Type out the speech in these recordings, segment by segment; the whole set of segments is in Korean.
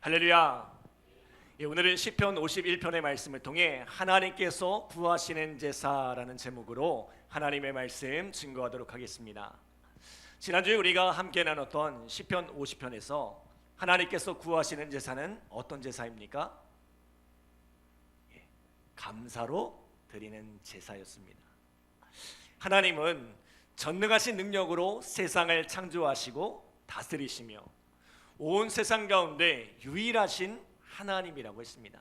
할렐루야. 오늘은 시편 51편의 말씀을 통해 하나님께서 구하시는 제사라는 제목으로 하나님의 말씀 증거하도록 하겠습니다. 지난주에 우리가 함께 나눴던 시편 50편에서 하나님께서 구하시는 제사는 어떤 제사입니까? 감사로 드리는 제사였습니다. 하나님은 전능하신 능력으로 세상을 창조하시고 다스리시며 온 세상 가운데 유일하신 하나님이라고 했습니다.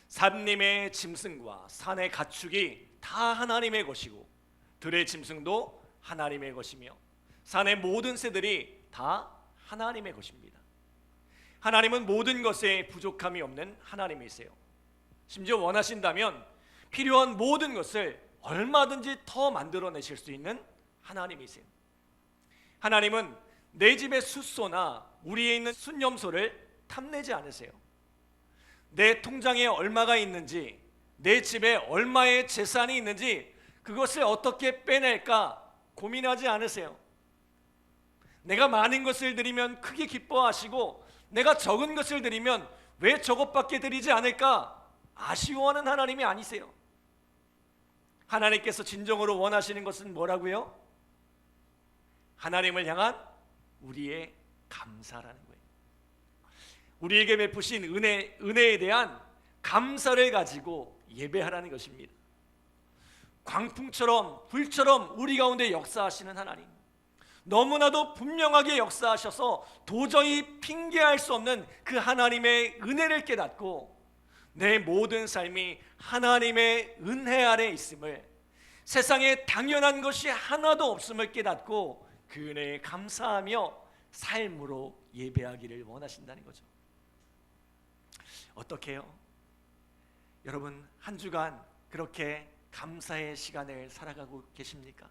산림의 짐승과 산의 가축이 다 하나님의 것이고 들의 짐승도 하나님의 것이며 산의 모든 새들이 다 하나님의 것입니다. 하나님은 모든 것에 부족함이 없는 하나님이세요. 심지어 원하신다면 필요한 모든 것을 얼마든지 더 만들어내실 수 있는 하나님이세요. 하나님은 내 집의 숫소나 우리에 있는 순염소를 탐내지 않으세요. 내 통장에 얼마가 있는지, 내 집에 얼마의 재산이 있는지 그것을 어떻게 빼낼까 고민하지 않으세요. 내가 많은 것을 드리면 크게 기뻐하시고 내가 적은 것을 드리면 왜 저것밖에 드리지 않을까 아쉬워하는 하나님이 아니세요. 하나님께서 진정으로 원하시는 것은 뭐라고요? 하나님을 향한 우리의 감사라는 거예요. 우리에게 베푸신 은혜에 대한 감사를 가지고 예배하라는 것입니다. 광풍처럼 불처럼 우리 가운데 역사하시는 하나님, 너무나도 분명하게 역사하셔서 도저히 핑계할 수 없는 그 하나님의 은혜를 깨닫고 내 모든 삶이 하나님의 은혜 아래 있음을, 세상에 당연한 것이 하나도 없음을 깨닫고 그 은혜에 감사하며 삶으로 예배하기를 원하신다는 거죠. 어떻게 해요? 여러분 한 주간 그렇게 감사의 시간을 살아가고 계십니까?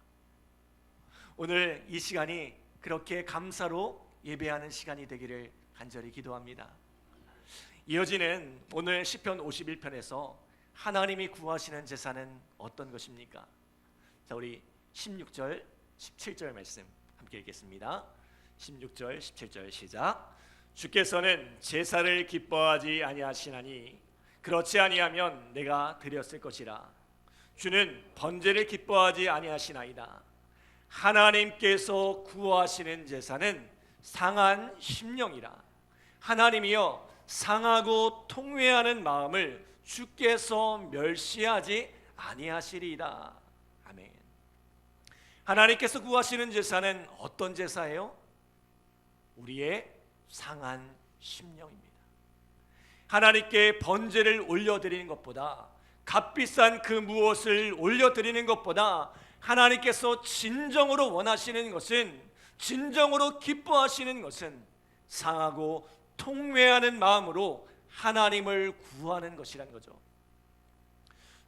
오늘 이 시간이 그렇게 감사로 예배하는 시간이 되기를 간절히 기도합니다. 이어지는 오늘 시편 51편에서 하나님이 구하시는 제사는 어떤 것입니까? 자, 우리 16절 17절 말씀 함께 읽겠습니다. 16절 17절 시작. 주께서는 제사를 기뻐하지 아니하시나니 그렇지 아니하면 내가 드렸을 것이라. 주는 번제를 기뻐하지 아니하시나이다. 하나님께서 구하시는 제사는 상한 심령이라. 하나님이여 상하고 통회하는 마음을 주께서 멸시하지 아니하시리이다. 아멘. 하나님께서 구하시는 제사는 어떤 제사예요? 우리의 상한 심령입니다. 하나님께 번제를 올려드리는 것보다, 값비싼 그 무엇을 올려드리는 것보다 하나님께서 진정으로 원하시는 것은, 진정으로 기뻐하시는 것은 상하고 통회하는 마음으로 하나님을 구하는 것이라는 거죠.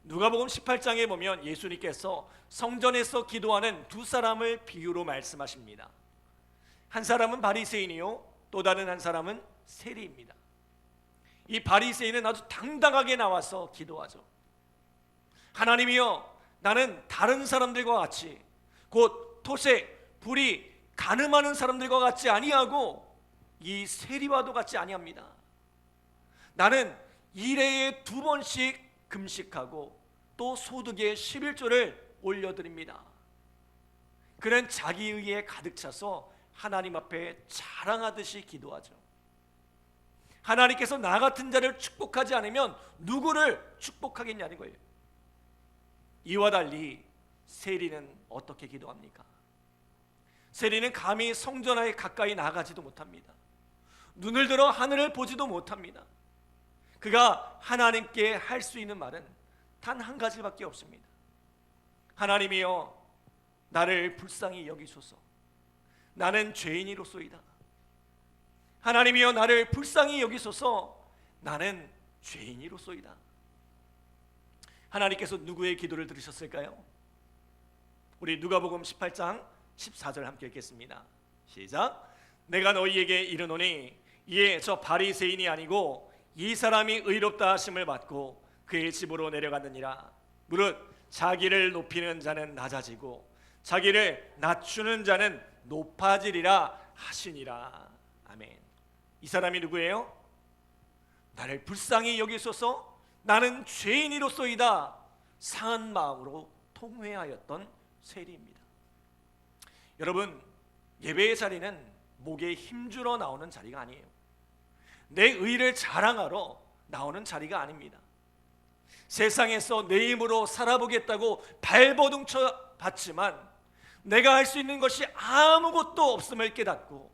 누가복음 18장에 보면 예수님께서 성전에서 기도하는 두 사람을 비유로 말씀하십니다. 한 사람은 바리새인이요 또 다른 한 사람은 세리입니다. 이 바리새인은 아주 당당하게 나와서 기도하죠. 하나님이여, 나는 다른 사람들과 같이 곧 토색, 불이, 간음하는 사람들과 같이 아니하고 이 세리와도 같지 아니합니다. 나는 일해에 2번씩 금식하고 또 소득의 11조를 올려드립니다. 그는 자기의에 가득 차서 하나님 앞에 자랑하듯이 기도하죠. 하나님께서 나 같은 자를 축복하지 않으면 누구를 축복하겠냐는 거예요. 이와 달리 세리는 어떻게 기도합니까? 세리는 감히 성전에 가까이 나가지도 못합니다. 눈을 들어 하늘을 보지도 못합니다. 그가 하나님께 할 수 있는 말은 단 한 가지밖에 없습니다. 하나님이여, 나를 불쌍히 여기소서. 나는 죄인이로소이다. 하나님이여, 나를 불쌍히 여기소서. 나는 죄인이로소이다. 하나님께서 누구의 기도를 들으셨을까요? 우리 누가복음 18장 14절 함께 읽겠습니다. 시작. 내가 너희에게 이르노니 이에 저 바리새인이 아니고 이 사람이 의롭다 하심을 받고 그의 집으로 내려갔느니라. 무릇 자기를 높이는 자는 낮아지고 자기를 낮추는 자는 높아지리라 하시니라. 아멘. 이 사람이 누구예요? 나를 불쌍히 여기소서 나는 죄인이로소이다 상한 마음으로 통회하였던 세리입니다. 여러분, 예배의 자리는 목에 힘주러 나오는 자리가 아니에요. 내 의를 자랑하러 나오는 자리가 아닙니다. 세상에서 내 힘으로 살아보겠다고 발버둥쳐 봤지만 내가 할 수 있는 것이 아무것도 없음을 깨닫고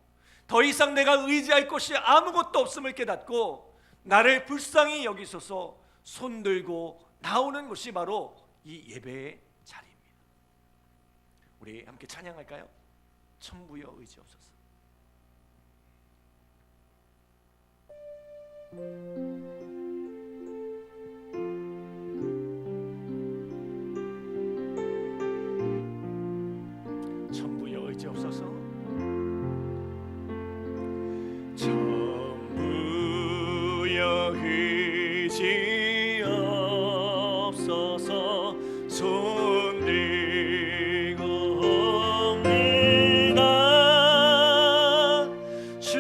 더 이상 내가 의지할 것이 아무것도 없음을 깨닫고 나를 불쌍히 여기소서 손들고 나오는 것이 바로 이 예배의 자리입니다. 우리 함께 찬양할까요? 천부여 의지옵소서. 천부여 의지옵소서. 천부여 의지옵소서 손들고 옵니다. 주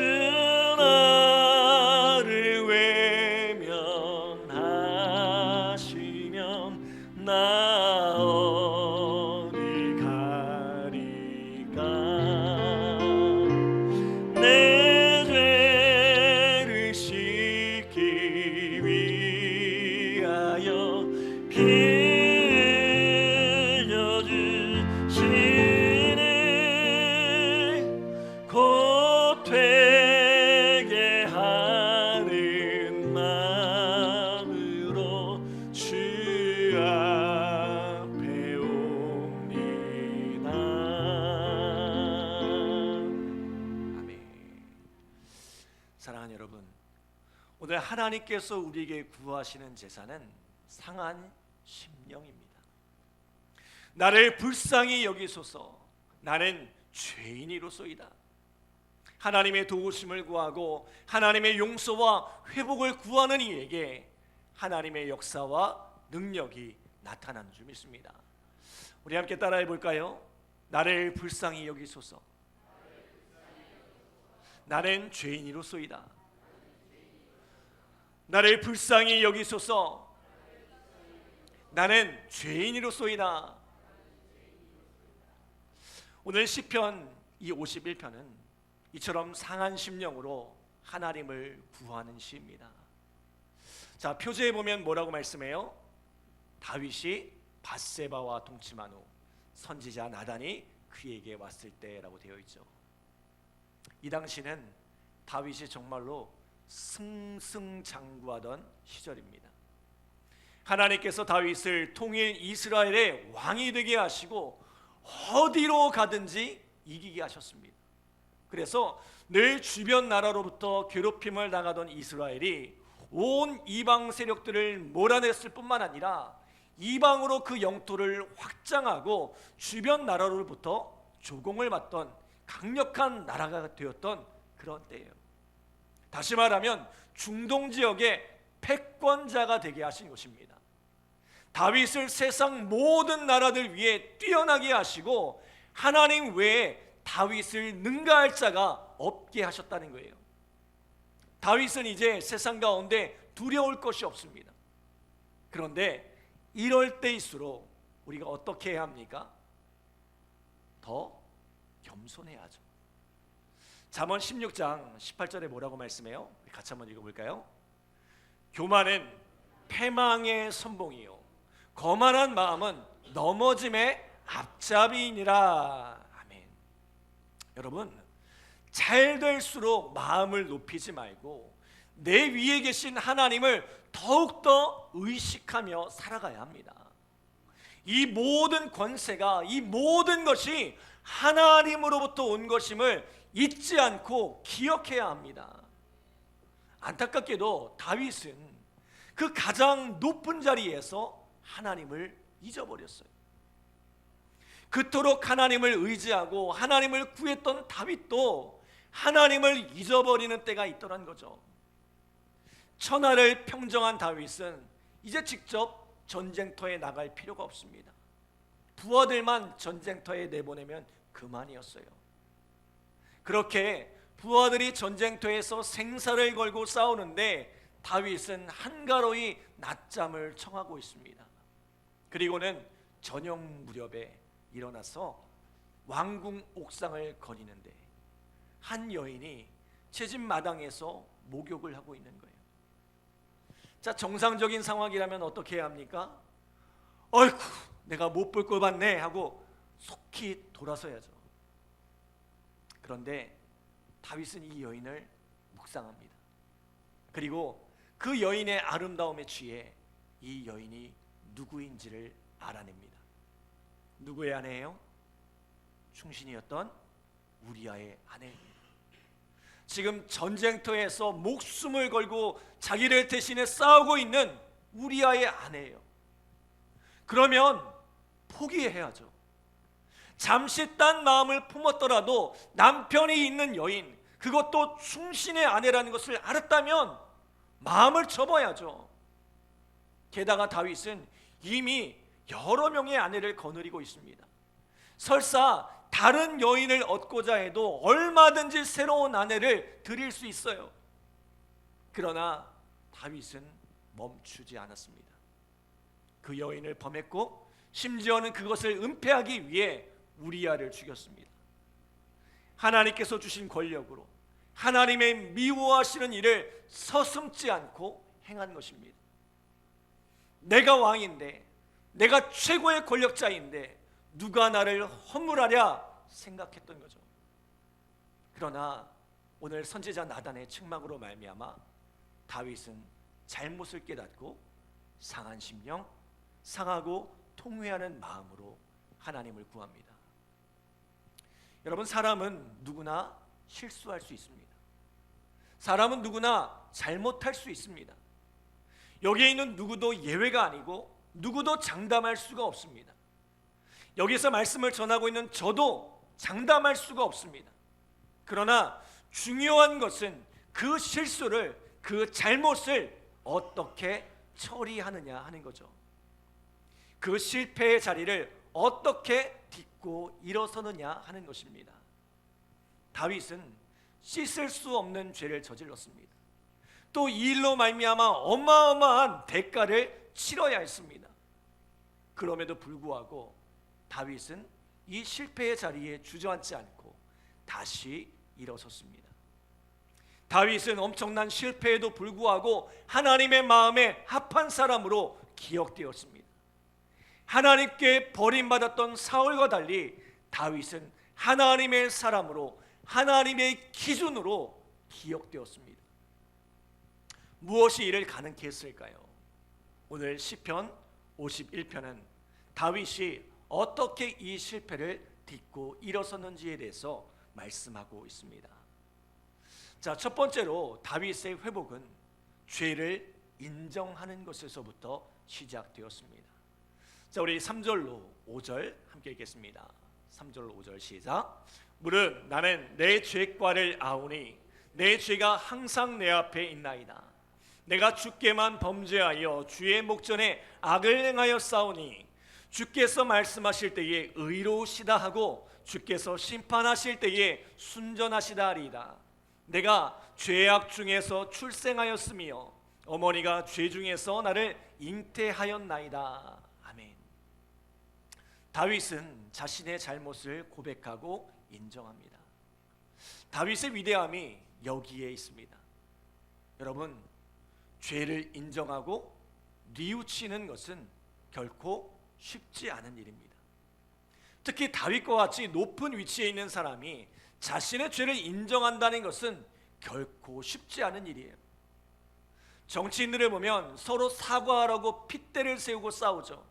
나를 외면하시면 나 어디 가리까. 내 죄를 씻기 위하여 피 흘려주시니 곧 되게 하는 마음으로 주 앞에 옵니다. 아멘. 사랑하는 여러분, 오늘 하나님께서 우리에게 구하시는 제사는 상한 심령입니다. 나를 불쌍히 여기소서 나는 죄인이로소이다. 하나님의 도우심을 구하고 하나님의 용서와 회복을 구하는 이에게 하나님의 역사와 능력이 나타나는 줄 믿습니다. 우리 함께 따라해 볼까요? 나를 불쌍히 여기소서 나는 죄인이로소이다. 나를 불쌍히 여기소서 나는 죄인이로소이다. 오늘 시편 이 51편은 이처럼 상한 심령으로 하나님을 구하는 시입니다. 자, 표제에 보면 뭐라고 말씀해요? 다윗이 밧세바와 동침한 후 선지자 나단이 그에게 왔을 때라고 되어 있죠. 이 당시는 다윗이 정말로 승승장구하던 시절입니다. 하나님께서 다윗을 통일 이스라엘의 왕이 되게 하시고 어디로 가든지 이기게 하셨습니다. 그래서 늘 주변 나라로부터 괴롭힘을 당하던 이스라엘이 온 이방 세력들을 몰아냈을 뿐만 아니라 이방으로 그 영토를 확장하고 주변 나라로부터 조공을 받던 강력한 나라가 되었던 그런 때예요. 다시 말하면 중동 지역의 패권자가 되게 하신 것입니다. 다윗을 세상 모든 나라들 위에 뛰어나게 하시고 하나님 외에 다윗을 능가할 자가 없게 하셨다는 거예요. 다윗은 이제 세상 가운데 두려울 것이 없습니다. 그런데 이럴 때일수록 우리가 어떻게 해야 합니까? 더 겸손해야죠. 잠언 16장 18절에 뭐라고 말씀해요? 같이 한번 읽어볼까요? 교만은 패망의 선봉이요 거만한 마음은 넘어짐의 앞잡이니라. 아멘. 여러분, 잘 될수록 마음을 높이지 말고 내 위에 계신 하나님을 더욱더 의식하며 살아가야 합니다. 이 모든 권세가, 이 모든 것이 하나님으로부터 온 것임을 잊지 않고 기억해야 합니다. 안타깝게도 다윗은 그 가장 높은 자리에서 하나님을 잊어버렸어요. 그토록 하나님을 의지하고 하나님을 구했던 다윗도 하나님을 잊어버리는 때가 있더란 거죠. 천하를 평정한 다윗은 이제 직접 전쟁터에 나갈 필요가 없습니다. 부하들만 전쟁터에 내보내면 그만이었어요. 그렇게 부하들이 전쟁터에서 생사를 걸고 싸우는데 다윗은 한가로이 낮잠을 청하고 있습니다. 그리고는 저녁 무렵에 일어나서 왕궁 옥상을 거니는데 한 여인이 제 집 마당에서 목욕을 하고 있는 거예요. 자, 정상적인 상황이라면 어떻게 해야 합니까? 어이쿠, 내가 못 볼 걸 봤네 하고 속히 돌아서야죠. 그런데 다윗은 이 여인을 묵상합니다. 그리고 그 여인의 아름다움에 취해 이 여인이 누구인지를 알아냅니다. 누구의 아내예요? 충신이었던 우리아의 아내입니다. 지금 전쟁터에서 목숨을 걸고 자기를 대신해 싸우고 있는 우리아의 아내예요. 그러면 포기해야죠. 잠시 딴 마음을 품었더라도 남편이 있는 여인, 그것도 충신의 아내라는 것을 알았다면 마음을 접어야죠. 게다가 다윗은 이미 여러 명의 아내를 거느리고 있습니다. 설사 다른 여인을 얻고자 해도 얼마든지 새로운 아내를 드릴 수 있어요. 그러나 다윗은 멈추지 않았습니다. 그 여인을 범했고 심지어는 그것을 은폐하기 위해 우리아를 죽였습니다. 하나님께서 주신 권력으로 하나님의 미워하시는 일을 서슴지 않고 행한 것입니다. 내가 왕인데, 내가 최고의 권력자인데 누가 나를 허물하랴 생각했던 거죠. 그러나 오늘 선지자 나단의 책망으로 말미암아 다윗은 잘못을 깨닫고 상한 심령, 상하고 통회하는 마음으로 하나님을 구합니다. 여러분, 사람은 누구나 실수할 수 있습니다. 사람은 누구나 잘못할 수 있습니다. 여기에 있는 누구도 예외가 아니고 누구도 장담할 수가 없습니다. 여기서 말씀을 전하고 있는 저도 장담할 수가 없습니다. 그러나 중요한 것은 그 실수를, 그 잘못을 어떻게 처리하느냐 하는 거죠. 그 실패의 자리를 어떻게 딛고 일어서느냐 하는 것입니다. 다윗은 씻을 수 없는 죄를 저질렀습니다. 또 이 일로 말미암아 어마어마한 대가를 치러야 했습니다. 그럼에도 불구하고 다윗은 이 실패의 자리에 주저앉지 않고 다시 일어섰습니다. 다윗은 엄청난 실패에도 불구하고 하나님의 마음에 합한 사람으로 기억되었습니다. 하나님께 버림받았던 사울과 달리 다윗은 하나님의 사람으로, 하나님의 기준으로 기억되었습니다. 무엇이 이를 가능케 했을까요? 오늘 시편 51편은 다윗이 어떻게 이 실패를 딛고 일어섰는지에 대해서 말씀하고 있습니다. 자, 첫 번째로 다윗의 회복은 죄를 인정하는 것에서부터 시작되었습니다. 자, 우리 3절로 5절 함께 읽겠습니다. 3절로 5절 시작. 무릇 나는 내 죄과를 아오니 내 죄가 항상 내 앞에 있나이다. 내가 주께만 범죄하여 주의 목전에 악을 행하여 싸우니 주께서 말씀하실 때에 의로우시다 하고 주께서 심판하실 때에 순전하시다 하리이다. 내가 죄악 중에서 출생하였으며 어머니가 죄 중에서 나를 잉태하였나이다. 아멘. 다윗은 자신의 잘못을 고백하고 인정합니다. 다윗의 위대함이 여기에 있습니다. 여러분, 죄를 인정하고 뉘우치는 것은 결코 쉽지 않은 일입니다. 특히 다윗과 같이 높은 위치에 있는 사람이 자신의 죄를 인정한다는 것은 결코 쉽지 않은 일이에요. 정치인들을 보면 서로 사과하라고 핏대를 세우고 싸우죠.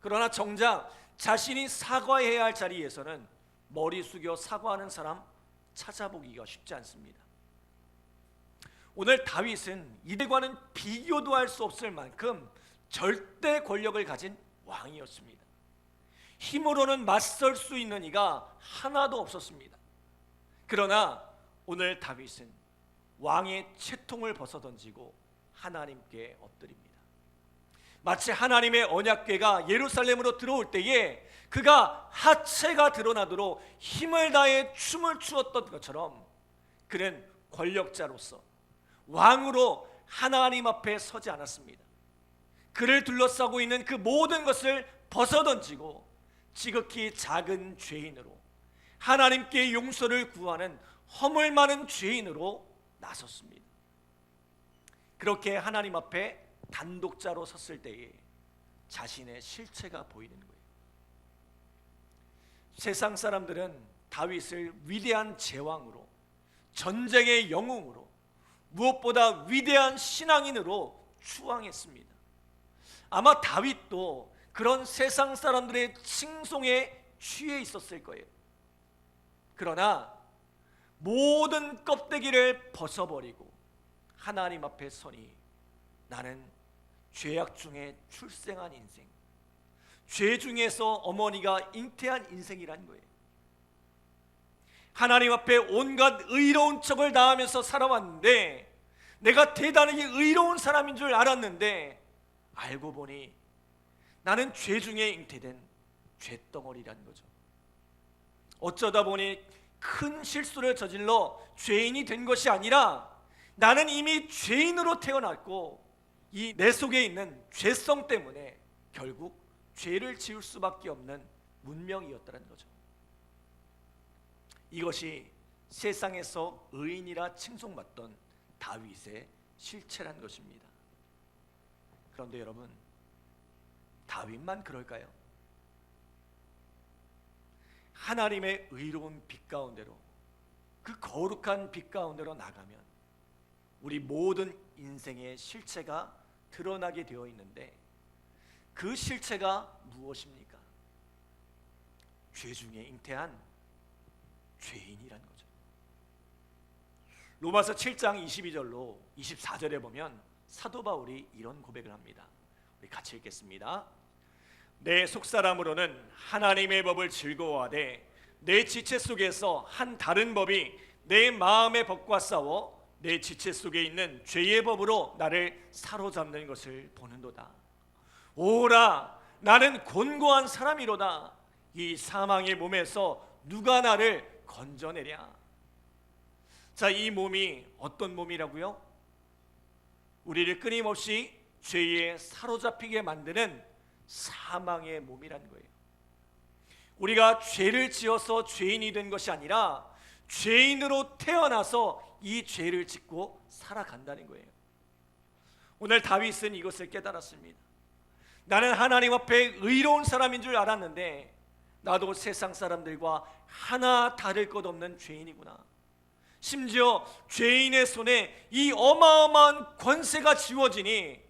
그러나 정작 자신이 사과해야 할 자리에서는 머리 숙여 사과하는 사람 찾아보기가 쉽지 않습니다. 오늘 다윗은 이들과는 비교도 할 수 없을 만큼 절대 권력을 가진 왕이었습니다. 힘으로는 맞설 수 있는 이가 하나도 없었습니다. 그러나 오늘 다윗은 왕의 채통을 벗어던지고 하나님께 엎드립니다. 마치 하나님의 언약궤가 예루살렘으로 들어올 때에 그가 하체가 드러나도록 힘을 다해 춤을 추었던 것처럼 그는 권력자로서 왕으로 하나님 앞에 서지 않았습니다. 그를 둘러싸고 있는 그 모든 것을 벗어던지고 지극히 작은 죄인으로 하나님께 용서를 구하는 허물 많은 죄인으로 나섰습니다. 그렇게 하나님 앞에 단독자로 섰을 때에 자신의 실체가 보이는 거예요. 세상 사람들은 다윗을 위대한 제왕으로, 전쟁의 영웅으로, 무엇보다 위대한 신앙인으로 추앙했습니다. 아마 다윗도 그런 세상 사람들의 칭송에 취해 있었을 거예요. 그러나 모든 껍데기를 벗어버리고 하나님 앞에 서니 나는 죄악 중에 출생한 인생, 죄 중에서 어머니가 잉태한 인생이란 거예요. 하나님 앞에 온갖 의로운 척을 다하면서 살아왔는데, 내가 대단하게 의로운 사람인 줄 알았는데 알고 보니 나는 죄 중에 잉태된 죄덩어리란 거죠. 어쩌다 보니 큰 실수를 저질러 죄인이 된 것이 아니라 나는 이미 죄인으로 태어났고 이 내 속에 있는 죄성 때문에 결국 죄를 지을 수밖에 없는 문명이었다는 거죠. 이것이 세상에서 의인이라 칭송받던 다윗의 실체란 것입니다. 그런데 여러분, 다윗만 그럴까요? 하나님의 의로운 빛 가운데로, 그 거룩한 빛 가운데로 나가면 우리 모든 인생의 실체가 드러나게 되어 있는데, 그 실체가 무엇입니까? 죄 중에 잉태한 죄인이란 거죠. 로마서 7장 22절로 24절에 보면 사도 바울이 이런 고백을 합니다. 우리 같이 읽겠습니다. 내 속사람으로는 하나님의 법을 즐거워하되 내 지체 속에서 한 다른 법이 내 마음의 법과 싸워 내 지체 속에 있는 죄의 법으로 나를 사로잡는 것을 보는도다. 오라, 나는 곤고한 사람이로다. 이 사망의 몸에서 누가 나를 건져내랴. 자, 이 몸이 어떤 몸이라고요? 우리를 끊임없이 죄에 사로잡히게 만드는 사망의 몸이라는 거예요. 우리가 죄를 지어서 죄인이 된 것이 아니라 죄인으로 태어나서 이 죄를 짓고 살아간다는 거예요. 오늘 다윗은 이것을 깨달았습니다. 나는 하나님 앞에 의로운 사람인 줄 알았는데 나도 세상 사람들과 하나 다를 것 없는 죄인이구나. 심지어 죄인의 손에 이 어마어마한 권세가 쥐워지니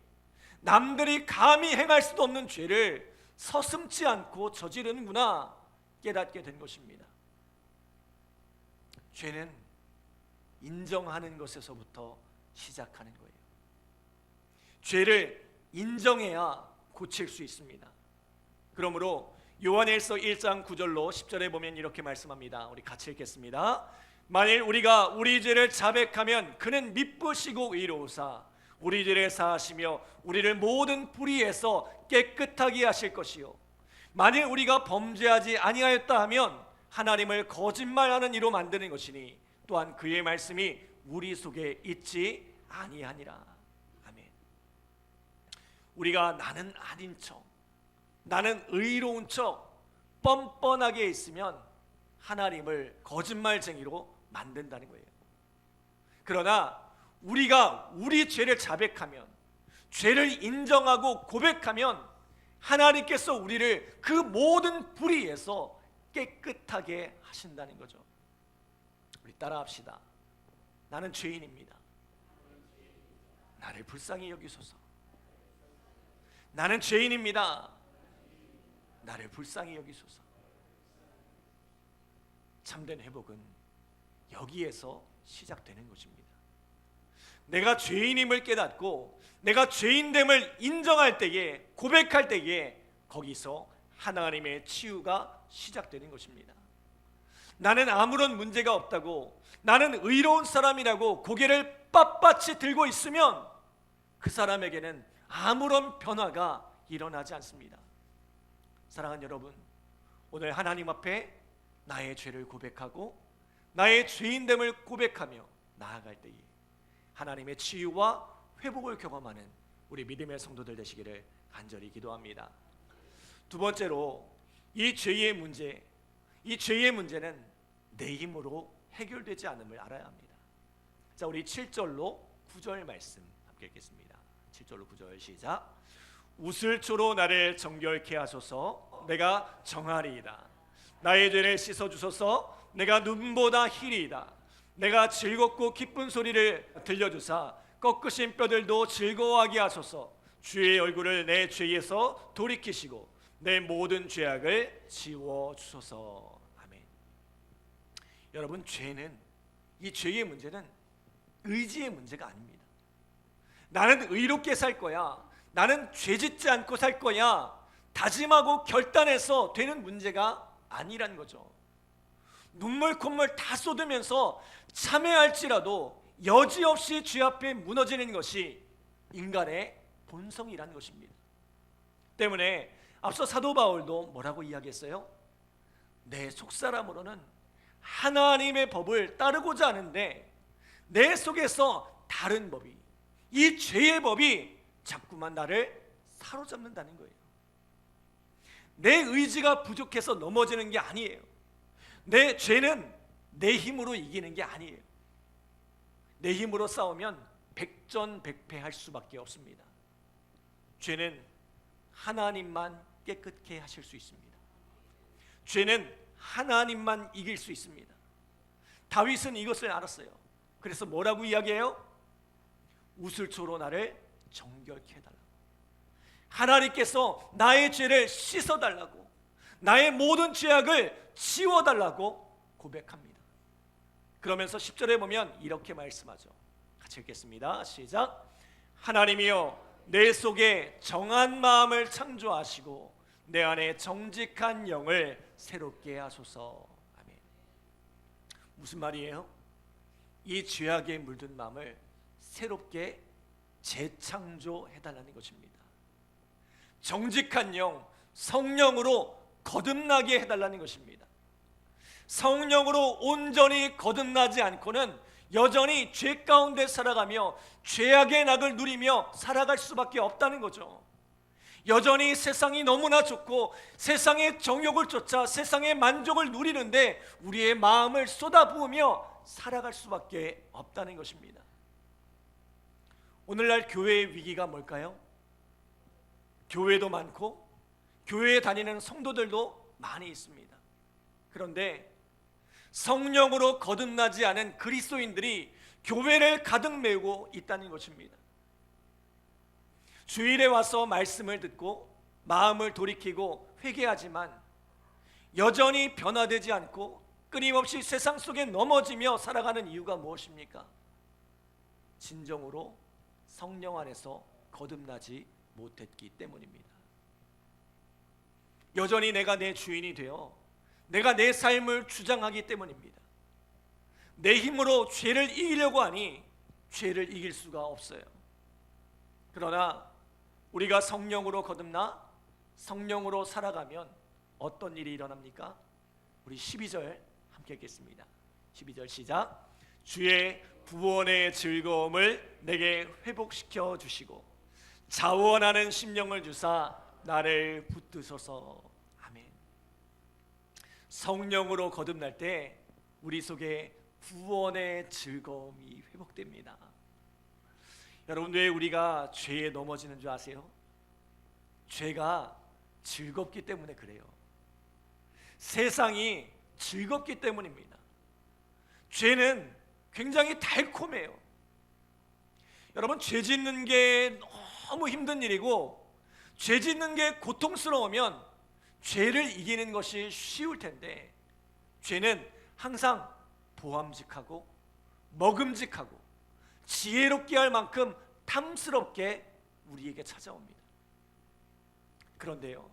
남들이 감히 행할 수도 없는 죄를 서슴지 않고 저지르는구나 깨닫게 된 것입니다. 죄는 인정하는 것에서부터 시작하는 거예요. 죄를 인정해야 고칠 수 있습니다. 그러므로 요한일서 1장 9절로 10절에 보면 이렇게 말씀합니다. 우리 같이 읽겠습니다. 만일 우리가 우리 죄를 자백하면 그는 미쁘시고 의로우사 우리 죄를 사하시며 우리를 모든 불의에서 깨끗하게 하실 것이요 만일 우리가 범죄하지 아니하였다 하면 하나님을 거짓말하는 이로 만드는 것이니 또한 그의 말씀이 우리 속에 있지 아니하니라. 아멘. 우리가 나는 아닌 척, 나는 의로운 척 뻔뻔하게 있으면 하나님을 거짓말쟁이로 만든다는 거예요. 그러나 우리가 우리 죄를 자백하면, 죄를 인정하고 고백하면 하나님께서 우리를 그 모든 불의에서 깨끗하게 하신다는 거죠. 우리 따라합시다. 나는 죄인입니다. 나를 불쌍히 여기소서. 나는 죄인입니다. 나를 불쌍히 여기소서. 참된 회복은 여기에서 시작되는 것입니다. 내가 죄인임을 깨닫고 내가 죄인됨을 인정할 때에, 고백할 때에 거기서 하나님의 치유가 시작되는 것입니다. 나는 아무런 문제가 없다고, 나는 의로운 사람이라고 고개를 빳빳이 들고 있으면 그 사람에게는 아무런 변화가 일어나지 않습니다. 사랑하는 여러분, 오늘 하나님 앞에 나의 죄를 고백하고 나의 죄인됨을 고백하며 나아갈 때에 하나님의 치유와 회복을 경험하는 우리 믿음의 성도들 되시기를 간절히 기도합니다. 두 번째로 이 죄의 문제는 내 힘으로 해결되지 않음을 알아야 합니다. 자, 우리 7절로 9절 말씀 함께 읽겠습니다. 7절로 9절 시작. 우슬초로 나를 정결케 하소서. 내가 정하리이다. 나의 죄를 씻어주소서. 내가 눈보다 희리이다. 내가 즐겁고 기쁜 소리를 들려주사 꺾으신 뼈들도 즐거워하게 하소서. 주의 얼굴을 내 죄에서 돌이키시고 내 모든 죄악을 지워주소서. 아멘. 여러분, 이 죄의 문제는 의지의 문제가 아닙니다. 나는 의롭게 살 거야, 나는 죄짓지 않고 살 거야 다짐하고 결단해서 되는 문제가 아니란 거죠. 눈물 콧물 다 쏟으면서 참회할지라도 여지없이 죄 앞에 무너지는 것이 인간의 본성이라는 것입니다. 때문에 앞서 사도 바울도 뭐라고 이야기했어요? 내 속사람으로는 하나님의 법을 따르고자 하는데 내 속에서 다른 법이, 이 죄의 법이 자꾸만 나를 사로잡는다는 거예요. 내 의지가 부족해서 넘어지는 게 아니에요. 내 죄는 내 힘으로 이기는 게 아니에요. 내 힘으로 싸우면 백전백패할 수밖에 없습니다. 죄는 하나님만 깨끗게 하실 수 있습니다. 죄는 하나님만 이길 수 있습니다. 다윗은 이것을 알았어요. 그래서 뭐라고 이야기해요? 우슬초로 나를 정결케 해달라고, 하나님께서 나의 죄를 씻어달라고, 나의 모든 죄악을 지워달라고 고백합니다. 그러면서 10절에 보면 이렇게 말씀하죠. 같이 읽겠습니다. 시작. 하나님이여 내 속에 정한 마음을 창조하시고 내 안에 정직한 영을 새롭게 하소서. 아멘. 무슨 말이에요? 이 죄악에 물든 마음을 새롭게 재창조해달라는 것입니다. 정직한 영, 성령으로 거듭나게 해달라는 것입니다. 성령으로 온전히 거듭나지 않고는 여전히 죄 가운데 살아가며 죄악의 낙을 누리며 살아갈 수밖에 없다는 거죠. 여전히 세상이 너무나 좋고 세상의 정욕을 쫓아 세상의 만족을 누리는데 우리의 마음을 쏟아부으며 살아갈 수밖에 없다는 것입니다. 오늘날 교회의 위기가 뭘까요? 교회도 많고 교회에 다니는 성도들도 많이 있습니다. 그런데 성령으로 거듭나지 않은 그리스도인들이 교회를 가득 메우고 있다는 것입니다. 주일에 와서 말씀을 듣고 마음을 돌이키고 회개하지만 여전히 변화되지 않고 끊임없이 세상 속에 넘어지며 살아가는 이유가 무엇입니까? 진정으로 성령 안에서 거듭나지 못했기 때문입니다. 여전히 내가 내 주인이 되어 내가 내 삶을 주장하기 때문입니다. 내 힘으로 죄를 이기려고 하니 죄를 이길 수가 없어요. 그러나 우리가 성령으로 거듭나 성령으로 살아가면 어떤 일이 일어납니까? 우리 12절 함께 읽겠습니다. 12절 시작. 주의 구원의 즐거움을 내게 회복시켜 주시고 자원하는 심령을 주사 나를 붙드소서. 아멘. 성령으로 거듭날 때 우리 속에 구원의 즐거움이 회복됩니다. 여러분, 왜 우리가 죄에 넘어지는 줄 아세요? 죄가 즐겁기 때문에 그래요. 세상이 즐겁기 때문입니다. 죄는 굉장히 달콤해요. 여러분, 죄 짓는 게 너무 힘든 일이고 죄 짓는 게 고통스러우면 죄를 이기는 것이 쉬울 텐데 죄는 항상 보암직하고 먹음직하고 지혜롭게 할 만큼 탐스럽게 우리에게 찾아옵니다. 그런데요,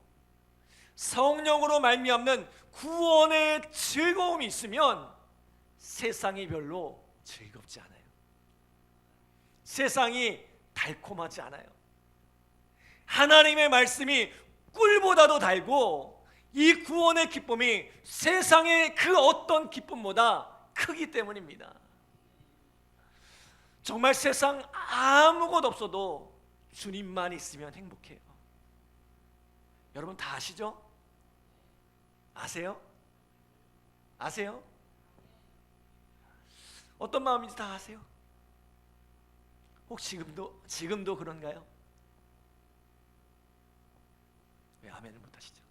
성령으로 말미암는 구원의 즐거움이 있으면 세상이 별로 즐겁지 않아요. 세상이 달콤하지 않아요. 하나님의 말씀이 꿀보다도 달고 이 구원의 기쁨이 세상의 그 어떤 기쁨보다 크기 때문입니다. 정말 세상 아무것도 없어도 주님만 있으면 행복해요. 여러분 다 아시죠? 아세요? 아세요? 어떤 마음인지 다 아세요? 혹 지금도 그런가요? 왜 아멘을 못하시죠?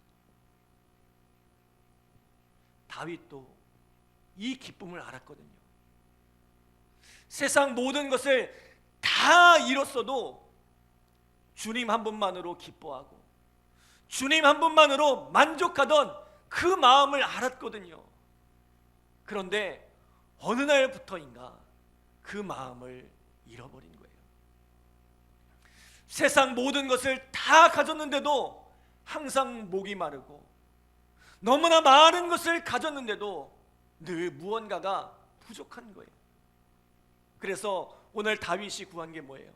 다윗도 이 기쁨을 알았거든요. 세상 모든 것을 다 잃었어도 주님 한 분만으로 기뻐하고 주님 한 분만으로 만족하던 그 마음을 알았거든요. 그런데 어느 날부터인가 그 마음을 잃어버린 거예요. 세상 모든 것을 다 가졌는데도 항상 목이 마르고 너무나 많은 것을 가졌는데도 늘 무언가가 부족한 거예요. 그래서 오늘 다윗이 구한 게 뭐예요?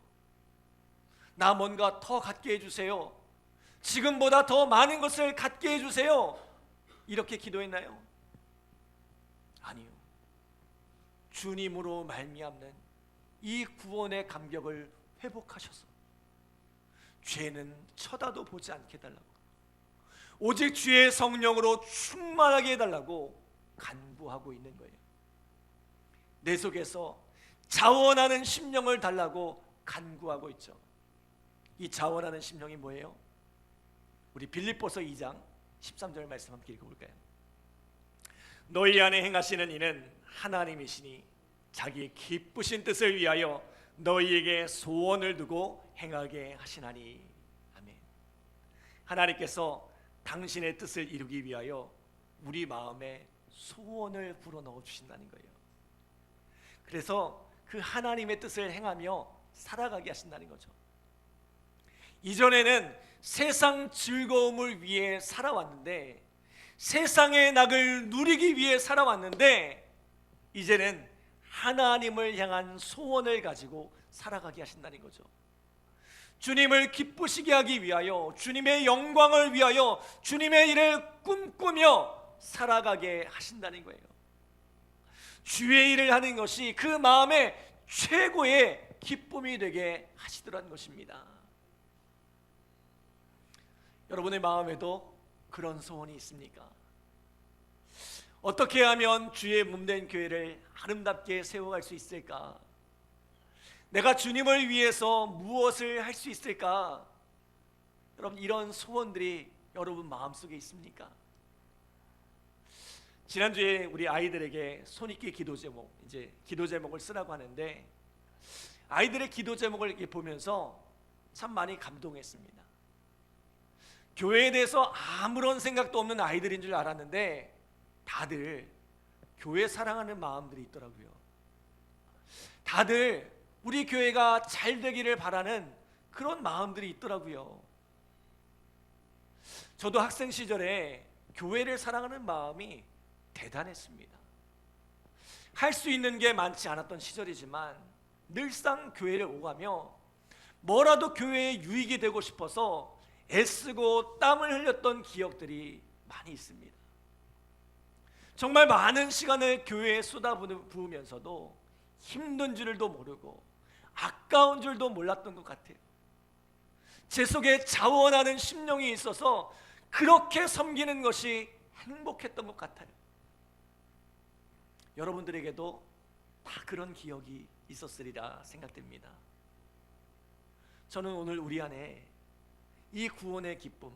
나 뭔가 더 갖게 해주세요. 지금보다 더 많은 것을 갖게 해주세요. 이렇게 기도했나요? 아니요. 주님으로 말미암는 이 구원의 감격을 회복하셔서 죄는 쳐다도 보지 않게 해달라고, 오직 주의 성령으로 충만하게 해달라고 간구하고 있는 거예요. 내 속에서 자원하는 심령을 달라고 간구하고 있죠. 이 자원하는 심령이 뭐예요? 우리 빌립보서 2장 13절 말씀 함께 읽어볼까요? 너희 안에 행하시는 이는 하나님이시니 자기 기쁘신 뜻을 위하여 너희에게 소원을 두고 행하게 하시나니. 아멘. 하나님께서 당신의 뜻을 이루기 위하여 우리 마음에 소원을 불어넣어 주신다는 거예요. 그래서 그 하나님의 뜻을 행하며 살아가게 하신다는 거죠. 이전에는 세상 즐거움을 위해 살아왔는데, 세상의 낙을 누리기 위해 살아왔는데, 이제는 하나님을 향한 소원을 가지고 살아가게 하신다는 거죠. 주님을 기쁘시게 하기 위하여, 주님의 영광을 위하여 주님의 일을 꿈꾸며 살아가게 하신다는 거예요. 주의 일을 하는 것이 그 마음의 최고의 기쁨이 되게 하시더라는 것입니다. 여러분의 마음에도 그런 소원이 있습니까? 어떻게 하면 주의 몸된 교회를 아름답게 세워갈 수 있을까? 내가 주님을 위해서 무엇을 할 수 있을까? 여러분, 이런 소원들이 여러분 마음속에 있습니까? 지난주에 우리 아이들에게 손익기 기도 제목, 이제 기도 제목을 쓰라고 하는데, 아이들의 기도 제목을 이렇게 보면서 참 많이 감동했습니다. 교회에 대해서 아무런 생각도 없는 아이들인 줄 알았는데 다들 교회 사랑하는 마음들이 있더라고요. 다들 우리 교회가 잘 되기를 바라는 그런 마음들이 있더라고요. 저도 학생 시절에 교회를 사랑하는 마음이 대단했습니다. 할 수 있는 게 많지 않았던 시절이지만 늘상 교회를 오가며 뭐라도 교회에 유익이 되고 싶어서 애쓰고 땀을 흘렸던 기억들이 많이 있습니다. 정말 많은 시간을 교회에 쏟아부으면서도 힘든 줄도 모르고 아까운 줄도 몰랐던 것 같아요. 제 속에 자원하는 심령이 있어서 그렇게 섬기는 것이 행복했던 것 같아요. 여러분들에게도 다 그런 기억이 있었으리라 생각됩니다. 저는 오늘 우리 안에 이 구원의 기쁨,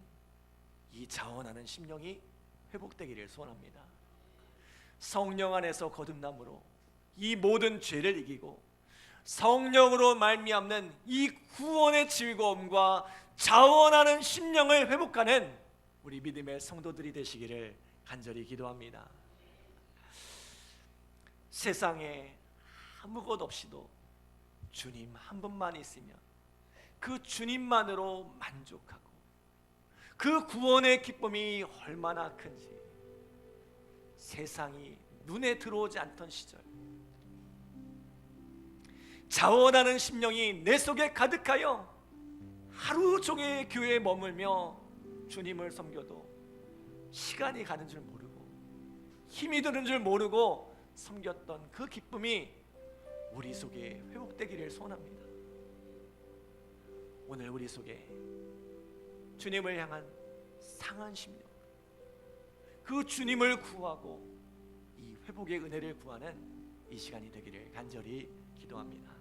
이 자원하는 심령이 회복되기를 소원합니다. 성령 안에서 거듭남으로 이 모든 죄를 이기고 성령으로 말미암는 이 구원의 즐거움과 자원하는 심령을 회복하는 우리 믿음의 성도들이 되시기를 간절히 기도합니다. 세상에 아무것 없이도 주님 한 분만 있으면 그 주님만으로 만족하고 그 구원의 기쁨이 얼마나 큰지 세상이 눈에 들어오지 않던 시절, 자원하는 심령이 내 속에 가득하여 하루 종일 교회에 머물며 주님을 섬겨도 시간이 가는 줄 모르고 힘이 드는 줄 모르고 섬겼던 그 기쁨이 우리 속에 회복되기를 소원합니다. 오늘 우리 속에 주님을 향한 상한 심령, 그 주님을 구하고 이 회복의 은혜를 구하는 이 시간이 되기를 간절히 기도합니다.